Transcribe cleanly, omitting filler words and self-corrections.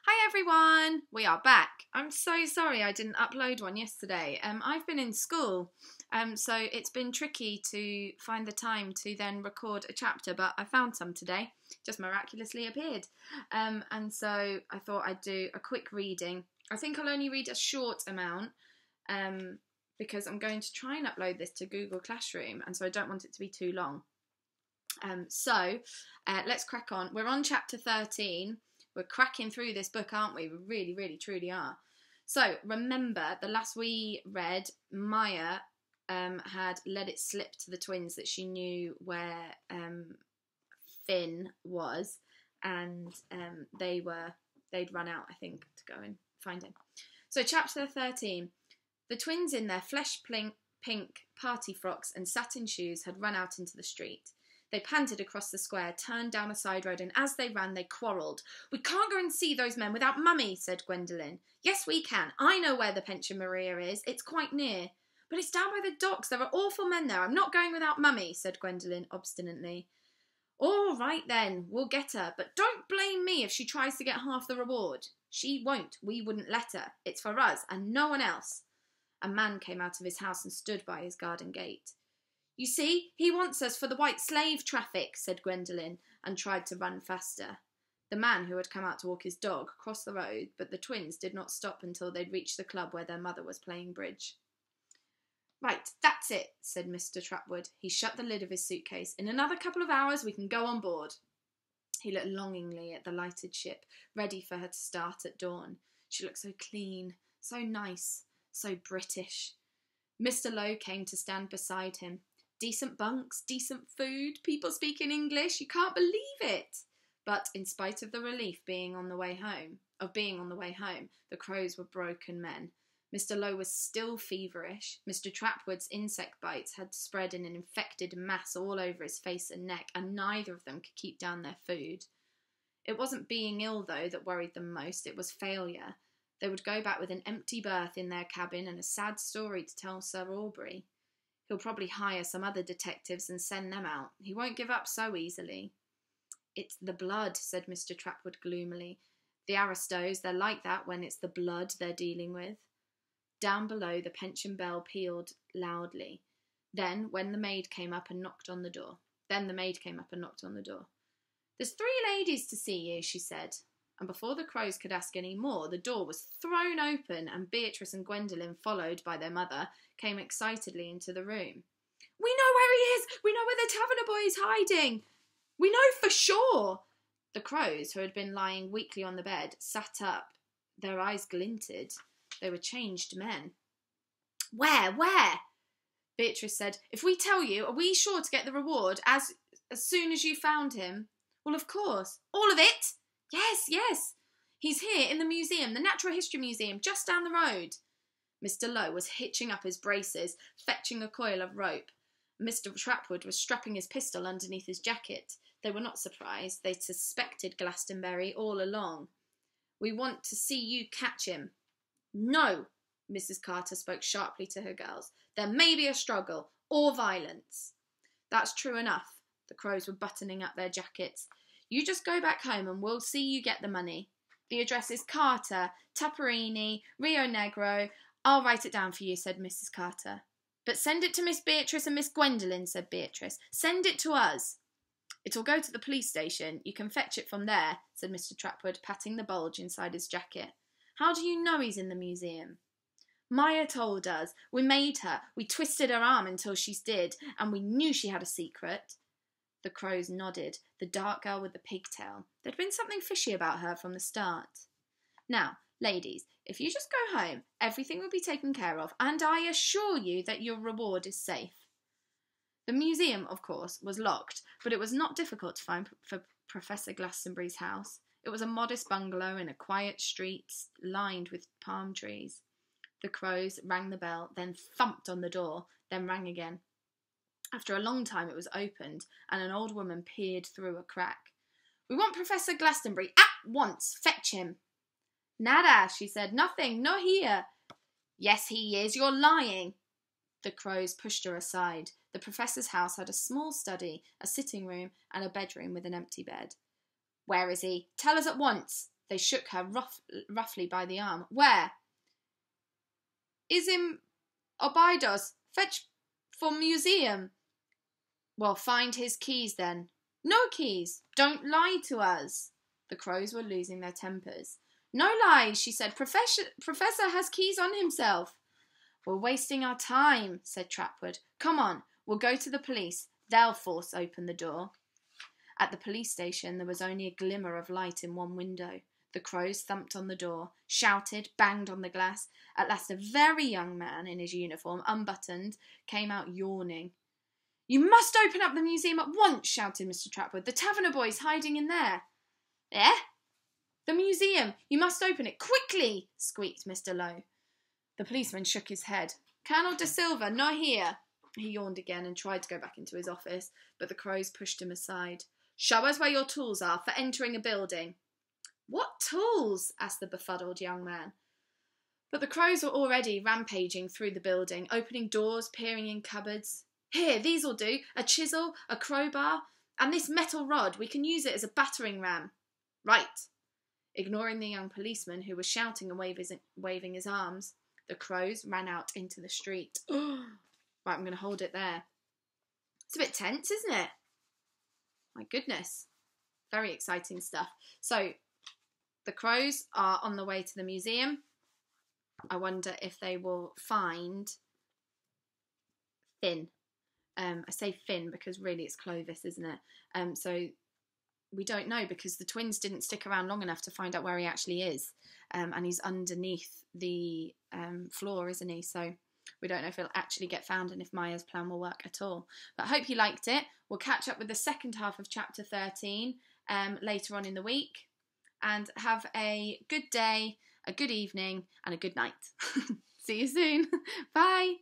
Hi everyone, we are back. I'm so sorry I didn't upload one yesterday. I've been in school, so it's been tricky to find the time to then record a chapter, but I found some today, just miraculously appeared. And so I thought I'd do a quick reading. I think I'll only read a short amount, because I'm going to try and upload this to Google Classroom, and so I don't want it to be too long. Let's crack on. We're on chapter 13. We're cracking through this book, aren't we? We really, really, truly are. So, remember, the last we read, Maya had let it slip to the twins that she knew where Finn was, and they'd run out, I think, to go and find him. So, chapter 13. The twins in their flesh-pink party frocks and satin shoes had run out into the street. They panted across the square, turned down a side road, and as they ran, they quarrelled. "We can't go and see those men without Mummy," said Gwendolen. "Yes, we can. I know where the Pension Maria is. It's quite near." "But it's down by the docks. There are awful men there. I'm not going without Mummy," said Gwendolen obstinately. "All right, then. We'll get her. But don't blame me if she tries to get half the reward." "She won't. We wouldn't let her. It's for us and no one else." A man came out of his house and stood by his garden gate. "You see, he wants us for the white slave traffic," said Gwendolen, and tried to run faster. The man, who had come out to walk his dog, crossed the road, but the twins did not stop until they'd reached the club where their mother was playing bridge. "Right, that's it," said Mr. Trapwood. He shut the lid of his suitcase. "In another couple of hours we can go on board." He looked longingly at the lighted ship, ready for her to start at dawn. She looked so clean, so nice, so British. Mr. Lowe came to stand beside him. Decent bunks, decent food, people speaking English, you can't believe it. But in spite of the relief of being on the way home, the Crows were broken men. Mr. Lowe was still feverish. Mr. Trapwood's insect bites had spread in an infected mass all over his face and neck, and neither of them could keep down their food. It wasn't being ill, though, that worried them most. It was failure. They would go back with an empty berth in their cabin and a sad story to tell Sir Aubrey. He'll probably hire some other detectives and send them out. He won't give up so easily. "It's the blood," said Mr. Trapwood gloomily. "The aristos, they're like that when it's the blood they're dealing with." Down below, the pension bell pealed loudly. Then the maid came up and knocked on the door. "There's 3 ladies to see you," she said. And before the Crows could ask any more, the door was thrown open and Beatrice and Gwendolen, followed by their mother, came excitedly into the room. "We know where he is! We know where the Taverner boy is hiding! We know for sure!" The Crows, who had been lying weakly on the bed, sat up. Their eyes glinted. They were changed men. Where?" Beatrice said. "If we tell you, are we sure to get the reward as soon as you found him?" "Well, of course." "All of it?" Yes. "He's here in the museum, the Natural History Museum, just down the road." Mr. Lowe was hitching up his braces, fetching a coil of rope. Mr. Trapwood was strapping his pistol underneath his jacket. They were not surprised. They'd suspected Glastonbury all along. "We want to see you catch him." "No," Mrs. Carter spoke sharply to her girls. "There may be a struggle, or violence." "That's true enough." The Crows were buttoning up their jackets. "You just go back home and we'll see you get the money. The address is Carter, Taparini, Rio Negro. I'll write it down for you," said Mrs. Carter. "But send it to Miss Beatrice and Miss Gwendolen," said Beatrice. "Send it to us." "It'll go to the police station. You can fetch it from there," said Mr. Trapwood, patting the bulge inside his jacket. "How do you know he's in the museum?" "Maya told us. We made her. We twisted her arm until she did, and we knew she had a secret." The Crows nodded. The dark girl with the pigtail. There'd been something fishy about her from the start. "Now, ladies, if you just go home, everything will be taken care of, and I assure you that your reward is safe." The museum, of course, was locked, but it was not difficult to find for Professor Glastonbury's house. It was a modest bungalow in a quiet street lined with palm trees. The Crows rang the bell, then thumped on the door, then rang again. After a long time it was opened, and an old woman peered through a crack. "We want Professor Glastonbury at once. Fetch him." "Nada," she said. "Nothing. Not here." "Yes, he is. You're lying." The Crows pushed her aside. The Professor's house had a small study, a sitting room, and a bedroom with an empty bed. "Where is he? Tell us at once." They shook her roughly by the arm. Where? Is him Obidos. Fetch for museum. Well, find his keys then. No keys. Don't lie to us. The crows were losing their tempers. No lies, she said. Professor has keys on himself. We're wasting our time, said Trapwood. Come on, we'll go to the police. They'll force open the door. At the police station, there was only a glimmer of light in one window. The crows thumped on the door, shouted, banged on the glass. At last a very young man in his uniform, unbuttoned, came out yawning. You must open up the museum at once, shouted Mr. Trapwood. The Taverner boy's hiding in there. Eh? The museum. You must open it quickly, squeaked Mr. Lowe. The policeman shook his head. Colonel De Silva, not here. He yawned again and tried to go back into his office, but the crows pushed him aside. Show us where your tools are for entering a building. What tools? Asked the befuddled young man. But the crows were already rampaging through the building, opening doors, peering in cupboards. Here, these'll do. A chisel, a crowbar, and this metal rod. We can use it as a battering ram. Right. Ignoring the young policeman who was shouting and waving his arms, the crows ran out into the street. Right, I'm going to hold it there. It's a bit tense, isn't it? My goodness. Very exciting stuff. So, the crows are on the way to the museum. I wonder if they will find Finn. I say Finn because really it's Clovis, isn't it? So we don't know because the twins didn't stick around long enough to find out where he actually is. And he's underneath the floor, isn't he? So we don't know if he'll actually get found and if Maya's plan will work at all. But I hope you liked it. We'll catch up with the second half of chapter 13 later on in the week. And have a good day, a good evening, and a good night. See you soon. Bye.